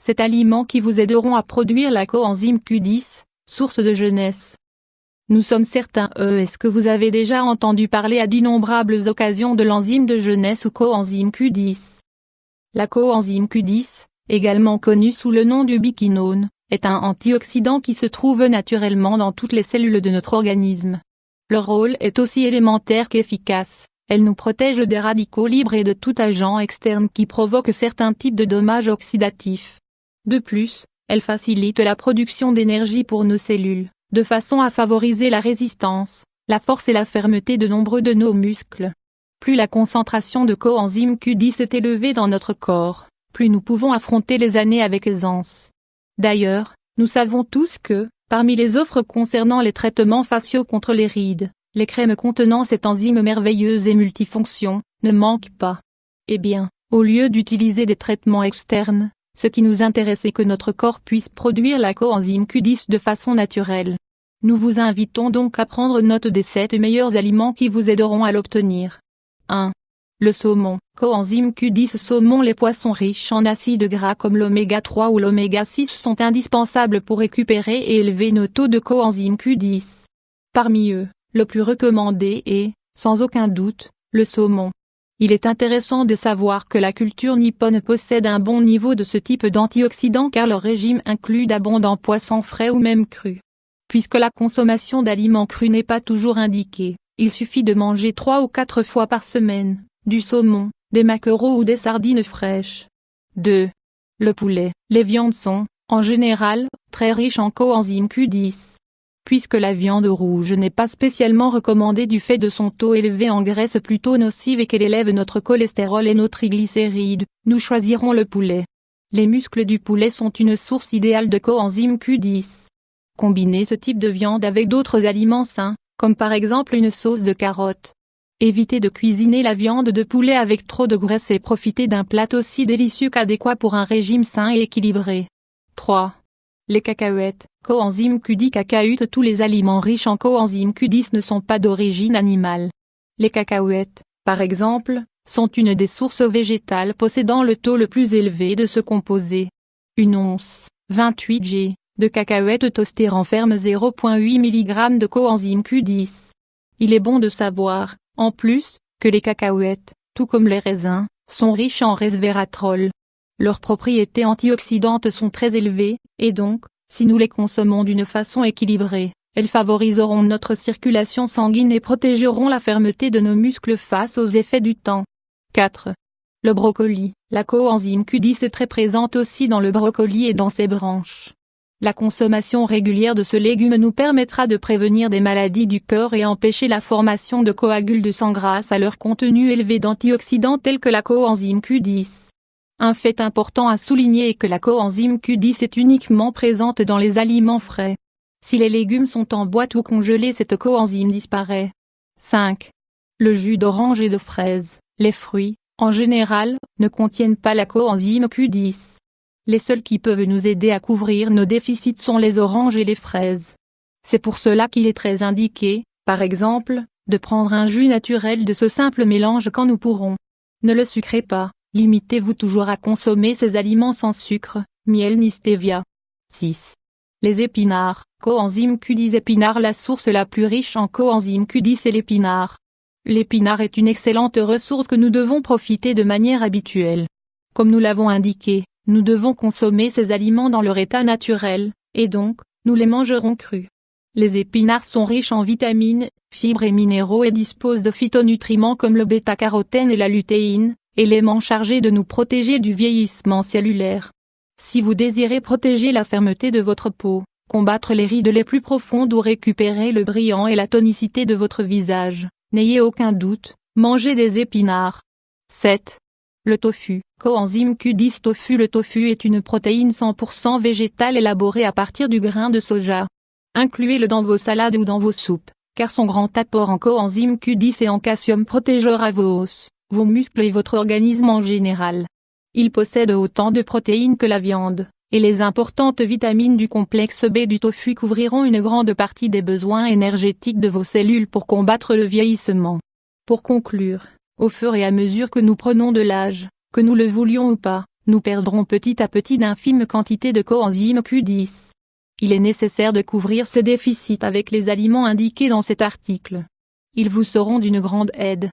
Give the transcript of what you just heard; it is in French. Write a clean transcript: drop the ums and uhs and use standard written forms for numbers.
cet aliment qui vous aideront à produire la coenzyme Q10, source de jeunesse. Nous sommes certains. Est-ce que vous avez déjà entendu parler à d'innombrables occasions de l'enzyme de jeunesse ou coenzyme Q10? La coenzyme Q10, également connue sous le nom du biquinone, est un antioxydant qui se trouve naturellement dans toutes les cellules de notre organisme. Leur rôle est aussi élémentaire qu'efficace. Elle nous protège des radicaux libres et de tout agent externe qui provoque certains types de dommages oxydatifs. De plus, elle facilite la production d'énergie pour nos cellules, de façon à favoriser la résistance, la force et la fermeté de nombreux de nos muscles. Plus la concentration de coenzyme Q10 est élevée dans notre corps, plus nous pouvons affronter les années avec aisance. D'ailleurs, nous savons tous que, parmi les offres concernant les traitements faciaux contre les rides, les crèmes contenant cette enzyme merveilleuse et multifonction ne manquent pas. Eh bien, au lieu d'utiliser des traitements externes, ce qui nous intéresse est que notre corps puisse produire la coenzyme Q10 de façon naturelle. Nous vous invitons donc à prendre note des 7 meilleurs aliments qui vous aideront à l'obtenir. 1. Le saumon. Coenzyme Q10 saumon. Les poissons riches en acides gras comme l'oméga 3 ou l'oméga 6 sont indispensables pour récupérer et élever nos taux de coenzyme Q10. Parmi eux, le plus recommandé est, sans aucun doute, le saumon. Il est intéressant de savoir que la culture nippone possède un bon niveau de ce type d'antioxydants car leur régime inclut d'abondants poissons frais ou même crus. Puisque la consommation d'aliments crus n'est pas toujours indiquée, il suffit de manger 3 ou 4 fois par semaine, du saumon, des maquereaux ou des sardines fraîches. 2. Le poulet. Les viandes sont, en général, très riches en coenzyme Q10. Puisque la viande rouge n'est pas spécialement recommandée du fait de son taux élevé en graisse plutôt nocive et qu'elle élève notre cholestérol et nos triglycérides, nous choisirons le poulet. Les muscles du poulet sont une source idéale de coenzyme Q10. Combinez ce type de viande avec d'autres aliments sains, comme par exemple une sauce de carottes. Évitez de cuisiner la viande de poulet avec trop de graisse et profitez d'un plat aussi délicieux qu'adéquat pour un régime sain et équilibré. 3. Les cacahuètes. Coenzyme Q10 cacahuètes. Tous les aliments riches en coenzyme Q10 ne sont pas d'origine animale. Les cacahuètes, par exemple, sont une des sources végétales possédant le taux le plus élevé de ce composé. Une once, 28 g, de cacahuètes toastées renferme 0,8 mg de coenzyme Q10. Il est bon de savoir, en plus, que les cacahuètes, tout comme les raisins, sont riches en resveratrol. Leurs propriétés antioxydantes sont très élevées, et donc, si nous les consommons d'une façon équilibrée, elles favoriseront notre circulation sanguine et protégeront la fermeté de nos muscles face aux effets du temps. 4. Le brocoli. La coenzyme Q10 est très présente aussi dans le brocoli et dans ses branches. La consommation régulière de ce légume nous permettra de prévenir des maladies du cœur et empêcher la formation de coagules de sang grâce à leur contenu élevé d'antioxydants tels que la coenzyme Q10. Un fait important à souligner est que la coenzyme Q10 est uniquement présente dans les aliments frais. Si les légumes sont en boîte ou congelés, cette coenzyme disparaît. 5. Le jus d'orange et de fraise. Les fruits, en général, ne contiennent pas la coenzyme Q10. Les seuls qui peuvent nous aider à couvrir nos déficits sont les oranges et les fraises. C'est pour cela qu'il est très indiqué, par exemple, de prendre un jus naturel de ce simple mélange quand nous pourrons. Ne le sucrez pas. Limitez-vous toujours à consommer ces aliments sans sucre, miel ni stevia. 6. Les épinards. Coenzyme Q10. Épinards. La source la plus riche en coenzyme Q10 est l'épinard. L'épinard est une excellente ressource que nous devons profiter de manière habituelle. Comme nous l'avons indiqué, nous devons consommer ces aliments dans leur état naturel, et donc, nous les mangerons crus. Les épinards sont riches en vitamines, fibres et minéraux et disposent de phytonutriments comme le bêta-carotène et la lutéine, éléments chargés de nous protéger du vieillissement cellulaire. Si vous désirez protéger la fermeté de votre peau, combattre les rides les plus profondes ou récupérer le brillant et la tonicité de votre visage, n'ayez aucun doute, mangez des épinards. 7. Le tofu. Coenzyme Q10. Tofu. Le tofu est une protéine 100% végétale élaborée à partir du grain de soja. Incluez-le dans vos salades ou dans vos soupes, car son grand apport en coenzyme Q10 et en calcium protégera vos os, vos muscles et votre organisme en général. Il possède autant de protéines que la viande, et les importantes vitamines du complexe B du tofu couvriront une grande partie des besoins énergétiques de vos cellules pour combattre le vieillissement. Pour conclure, au fur et à mesure que nous prenons de l'âge, que nous le voulions ou pas, nous perdrons petit à petit d'infimes quantités de coenzyme Q10. Il est nécessaire de couvrir ces déficits avec les aliments indiqués dans cet article. Ils vous seront d'une grande aide.